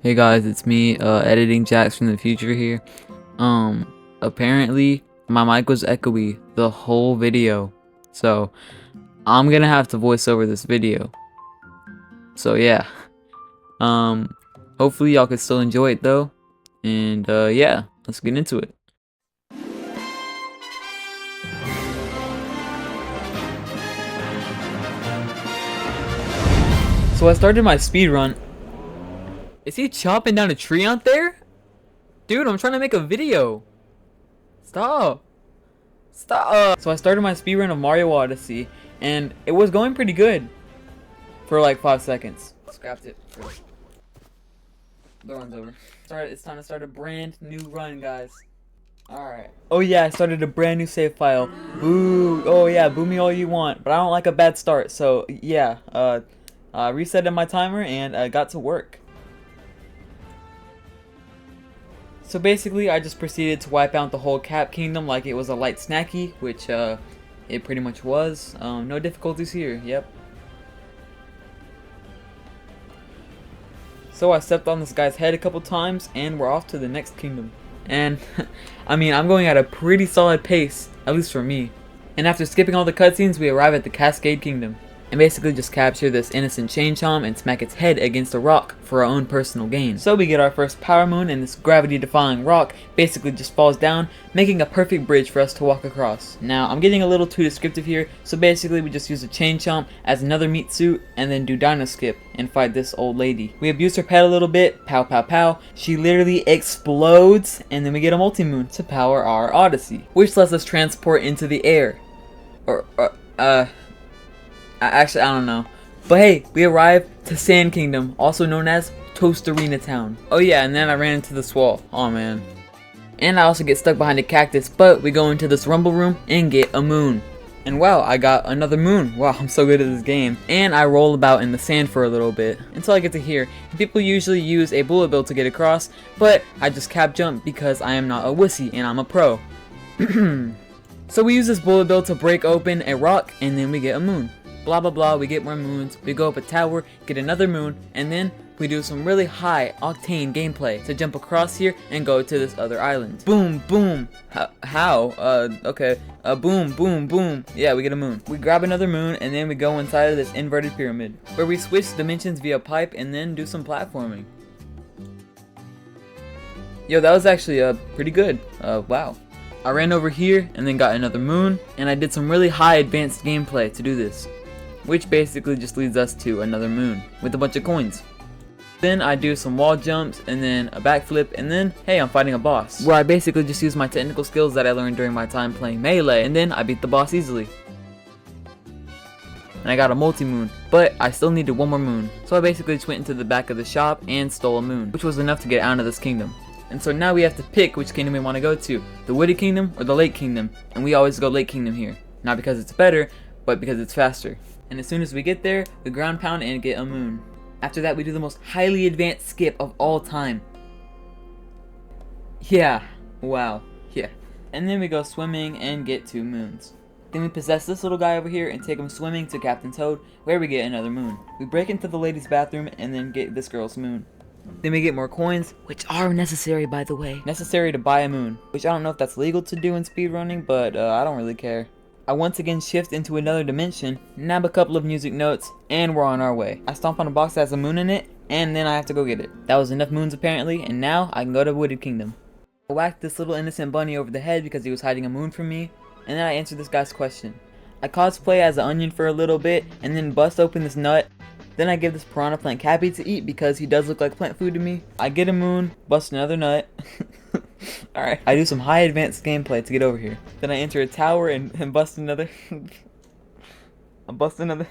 Hey guys, it's me, editing Jax from the future here. Apparently my mic was echoey the whole video, so I'm gonna have to voice over this video. So yeah, hopefully y'all can still enjoy it though, and yeah, let's get into it. So I started my speedrun. Is he chopping down a tree out there? Dude, I'm trying to make a video. Stop. Stop. So I started my speedrun of Mario Odyssey, and it was going pretty good for like 5 seconds. Scrapped it. The run's over. It's time to start a brand new run, guys. Alright. Oh yeah, I started a brand new save file. Boo. Oh yeah, boo me all you want. But I don't like a bad start, so yeah. Resetted my timer and got to work. So basically, I just proceeded to wipe out the whole Cap Kingdom like it was a light snacky, which it pretty much was. No difficulties here, yep. So I stepped on this guy's head a couple times, and we're off to the next kingdom. And, I mean, I'm going at a pretty solid pace, at least for me. And after skipping all the cutscenes, we arrive at the Cascade Kingdom. And basically just capture this innocent chain chomp and smack its head against a rock for our own personal gain. So we get our first power moon, and this gravity-defying rock basically just falls down, making a perfect bridge for us to walk across. Now, I'm getting a little too descriptive here, so basically we just use a chain chomp as another meat suit, and then do dino skip and fight this old lady. We abuse her pet a little bit, pow pow pow, she literally explodes, and then we get a multi-moon to power our Odyssey, which lets us transport into the air. Actually, I don't know. But hey, we arrived to Sand Kingdom, also known as Toast Arena Town. Oh yeah, and then I ran into this wall. Oh man. And I also get stuck behind a cactus, but we go into this rumble room and get a moon. And wow, I got another moon. Wow, I'm so good at this game. And I roll about in the sand for a little bit until I get to here. And people usually use a bullet bill to get across, but I just cap jump because I am not a wussy and I'm a pro. So we use this bullet bill to break open a rock, and then we get a moon. Blah blah blah, we get more moons, we go up a tower, get another moon, and then we do some really high octane gameplay to jump across here and go to this other island. Boom, boom. How? Okay. Boom, boom, boom. Yeah, we get a moon. We grab another moon, and then we go inside of this inverted pyramid, where we switch dimensions via pipe and then do some platforming. Yo, that was actually pretty good. Wow. I ran over here and then got another moon, and I did some really high advanced gameplay to do this, which basically just leads us to another moon with a bunch of coins. Then I do some wall jumps and then a backflip, and then hey, I'm fighting a boss, where I basically just use my technical skills that I learned during my time playing Melee, and then I beat the boss easily. And I got a multi-moon, but I still needed one more moon, so I basically just went into the back of the shop and stole a moon, which was enough to get out of this kingdom. And so now we have to pick which kingdom we want to go to, the Wooded Kingdom or the Lake Kingdom, and we always go Lake Kingdom here, not because it's better, but because it's faster. And as soon as we get there, we ground pound and get a moon. After that, we do the most highly advanced skip of all time. Yeah, wow, yeah. And then we go swimming and get 2 moons. Then we possess this little guy over here and take him swimming to Captain Toad, where we get another moon. We break into the ladies' bathroom and then get this girl's moon. Then we get more coins, which are necessary, by the way. Necessary to buy a moon, which I don't know if that's legal to do in speedrunning, but I don't really care. I once again shift into another dimension, nab a couple of music notes, and we're on our way. I stomp on a box that has a moon in it, and then I have to go get it. That was enough moons apparently, and now I can go to Wooded Kingdom. I whacked this little innocent bunny over the head because he was hiding a moon from me, and then I answered this guy's question. I cosplay as an onion for a little bit, and then bust open this nut. Then I give this piranha plant Cappy to eat because he does look like plant food to me. I get a moon, bust another nut. Alright, I do some high advanced gameplay to get over here. Then I enter a tower and bust another. I bust another.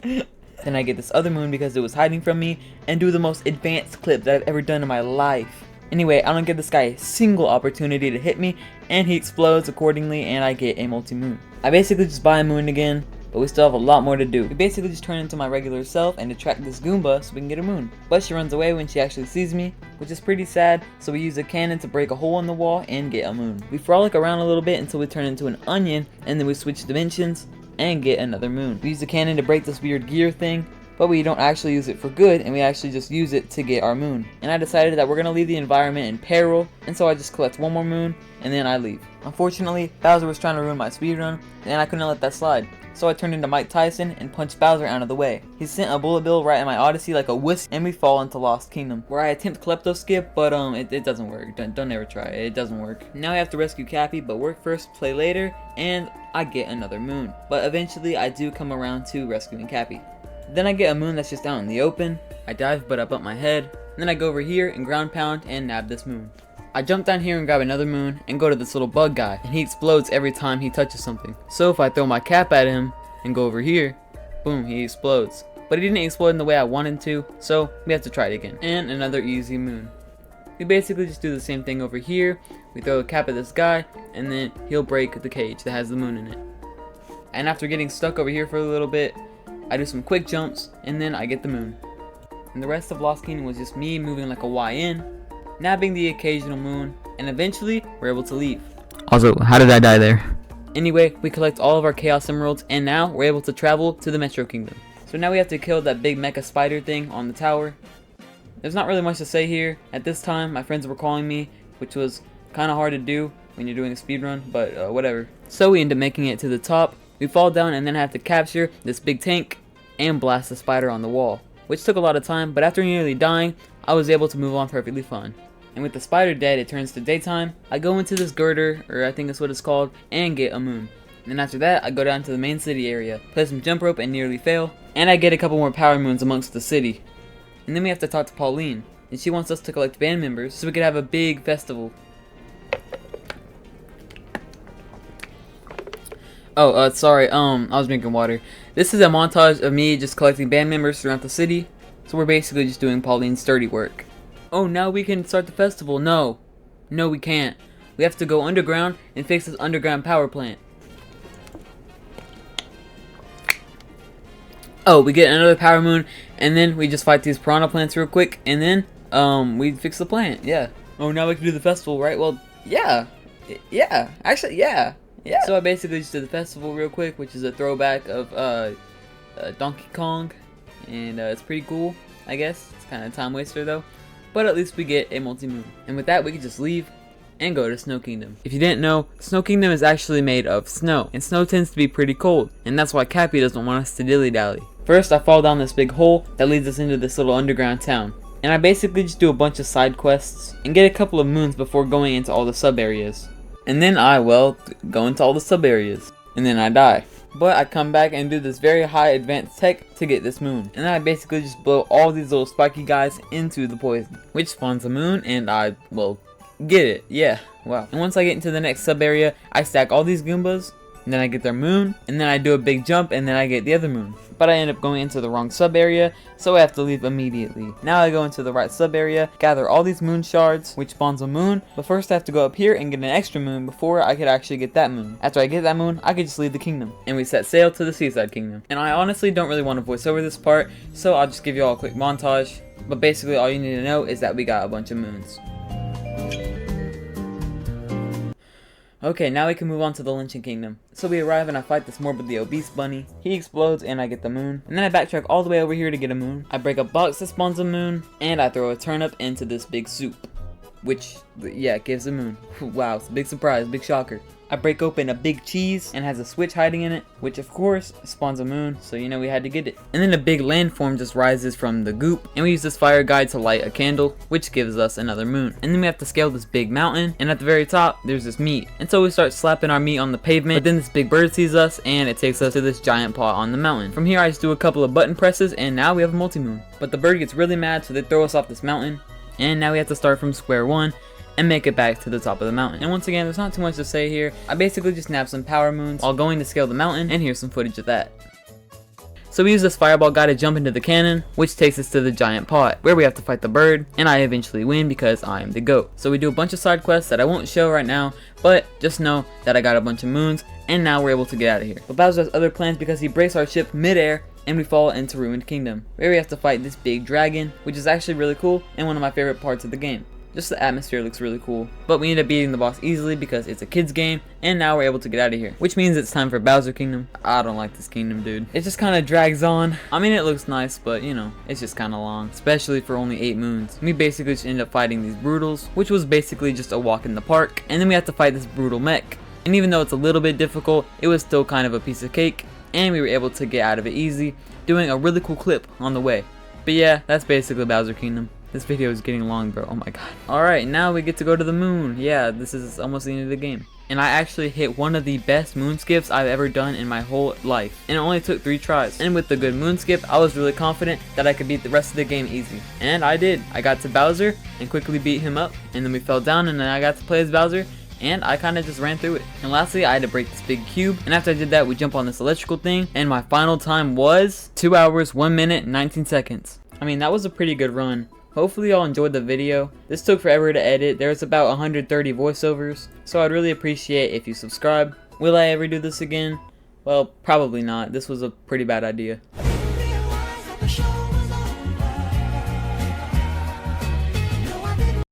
Then I get this other moon because it was hiding from me, and do the most advanced clip that I've ever done in my life. Anyway, I don't give this guy a single opportunity to hit me, and he explodes accordingly, and I get a multi-moon. I basically just buy a moon again, but we still have a lot more to do. We basically just turn into my regular self and attract this Goomba so we can get a moon. But she runs away when she actually sees me, which is pretty sad, so we use a cannon to break a hole in the wall and get a moon. We frolic around a little bit until we turn into an onion, and then we switch dimensions and get another moon. We use the cannon to break this weird gear thing, but we don't actually use it for good, and we actually just use it to get our moon. And I decided that we're gonna leave the environment in peril, and so I just collect one more moon, and then I leave. Unfortunately, Bowser was trying to ruin my speedrun, and I couldn't let that slide. So I turned into Mike Tyson and punched Bowser out of the way. He sent a bullet bill right at my Odyssey like a whisk, and we fall into Lost Kingdom, where I attempt klepto skip, but it doesn't work. Don't ever try it. It doesn't work. Now I have to rescue Cappy, but work first, play later, and I get another moon. But eventually I do come around to rescuing Cappy. Then I get a moon that's just out in the open. I dive, but I bump my head. And then I go over here and ground pound and nab this moon. I jump down here and grab another moon and go to this little bug guy, and he explodes every time he touches something. So if I throw my cap at him and go over here, boom, he explodes. But he didn't explode in the way I wanted to, so we have to try it again. And another easy moon. We basically just do the same thing over here. We throw a cap at this guy, and then he'll break the cage that has the moon in it. And after getting stuck over here for a little bit, I do some quick jumps, and then I get the moon. And the rest of Lost Kingdom was just me moving like a YN, nabbing the occasional moon, and eventually we're able to leave. Also, how did I die there? Anyway, we collect all of our Chaos Emeralds, and now we're able to travel to the Metro Kingdom. So now we have to kill that big mecha spider thing on the tower. There's not really much to say here. At this time, my friends were calling me, which was kind of hard to do when you're doing a speedrun, but whatever. So we end up making it to the top. We fall down and then have to capture this big tank and blast the spider on the wall, which took a lot of time, but after nearly dying, I was able to move on perfectly fine. And with the spider dead, it turns to daytime. I go into this girder, or I think that's what it's called, and get a moon. And then after that, I go down to the main city area, play some jump rope and nearly fail, and I get a couple more power moons amongst the city. And then we have to talk to Pauline, and she wants us to collect band members so we could have a big festival. Oh, sorry, I was drinking water. This is a montage of me just collecting band members throughout the city, so we're basically just doing Pauline's dirty work. Oh, now we can start the festival. No, we can't. We have to go underground and fix this underground power plant. Oh, we get another power moon, and then we just fight these piranha plants real quick, and then, we fix the plant, yeah. Oh, now we can do the festival, right? Well, yeah, actually, yeah. So I basically just did the festival real quick, which is a throwback of, Donkey Kong, and, it's pretty cool, I guess. It's kind of a time waster, though. But at least we get a multi-moon. And with that, we can just leave and go to Snow Kingdom. If you didn't know, Snow Kingdom is actually made of snow, and snow tends to be pretty cold, and that's why Cappy doesn't want us to dilly-dally. First, I fall down this big hole that leads us into this little underground town, and I basically just do a bunch of side quests and get a couple of moons before going into all the sub areas. And then I, well, go into all the sub areas, and then I die. But I come back and do this very high advanced tech to get this moon. And then I basically just blow all these little spiky guys into the poison, which spawns a moon, and I, well, get it. Yeah, wow. And once I get into the next sub area, I stack all these Goombas, and then I get their moon, and then I do a big jump, and then I get the other moon. But I end up going into the wrong sub area, so I have to leave immediately. Now I go into the right sub area, gather all these moon shards, which spawns a moon, but first I have to go up here and get an extra moon before I could actually get that moon. After I get that moon, I could just leave the kingdom. And we set sail to the Seaside Kingdom. And I honestly don't really want to voice over this part, so I'll just give you all a quick montage. But basically all you need to know is that we got a bunch of moons. Okay, now we can move on to the Lynching Kingdom. So we arrive and I fight this morbidly obese bunny. He explodes and I get the moon. And then I backtrack all the way over here to get a moon. I break a box that spawns a moon. And I throw a turnip into this big soup. Which, yeah, gives a moon. Wow, it's a big surprise, big shocker. I break open a big cheese and has a switch hiding in it, which of course spawns a moon, so you know we had to get it. And then a big landform just rises from the goop, and we use this fire guide to light a candle, which gives us another moon. And then we have to scale this big mountain, and at the very top there's this meat. And so we start slapping our meat on the pavement, but then this big bird sees us and it takes us to this giant pot on the mountain. From here I just do a couple of button presses and now we have a multi-moon. But the bird gets really mad, so they throw us off this mountain, and now we have to start from square one and make it back to the top of the mountain. And once again, there's not too much to say here. I basically just nabbed some power moons while going to scale the mountain, and here's some footage of that. So we use this fireball guy to jump into the cannon, which takes us to the giant pot, where we have to fight the bird, and I eventually win because I am the GOAT. So we do a bunch of side quests that I won't show right now, but just know that I got a bunch of moons, and now we're able to get out of here. But Bowser has other plans because he breaks our ship mid-air, and we fall into Ruined Kingdom, where we have to fight this big dragon, which is actually really cool and one of my favorite parts of the game. Just the atmosphere looks really cool. But we ended up beating the boss easily because it's a kid's game, and now we're able to get out of here. Which means it's time for Bowser Kingdom. I don't like this kingdom, dude. It just kind of drags on. I mean, it looks nice, but you know, it's just kind of long. Especially for only 8 moons. We basically just ended up fighting these Brutals, which was basically just a walk in the park. And then we had to fight this brutal mech. And even though it's a little bit difficult, it was still kind of a piece of cake. And we were able to get out of it easy, doing a really cool clip on the way. But yeah, that's basically Bowser Kingdom. This video is getting long, bro. Oh my god. Alright, now we get to go to the moon. Yeah, this is almost the end of the game. And I actually hit one of the best moon skips I've ever done in my whole life. And it only took 3 tries. And with the good moon skip, I was really confident that I could beat the rest of the game easy. And I did. I got to Bowser and quickly beat him up. And then we fell down and then I got to play as Bowser. And I kind of just ran through it. And lastly, I had to break this big cube. And after I did that, we jump on this electrical thing. And my final time was 2 hours, 1 minute, 19 seconds. I mean, that was a pretty good run. Hopefully y'all enjoyed the video. This took forever to edit. There's about 130 voiceovers. So I'd really appreciate if you subscribe. Will I ever do this again? Well, probably not. This was a pretty bad idea.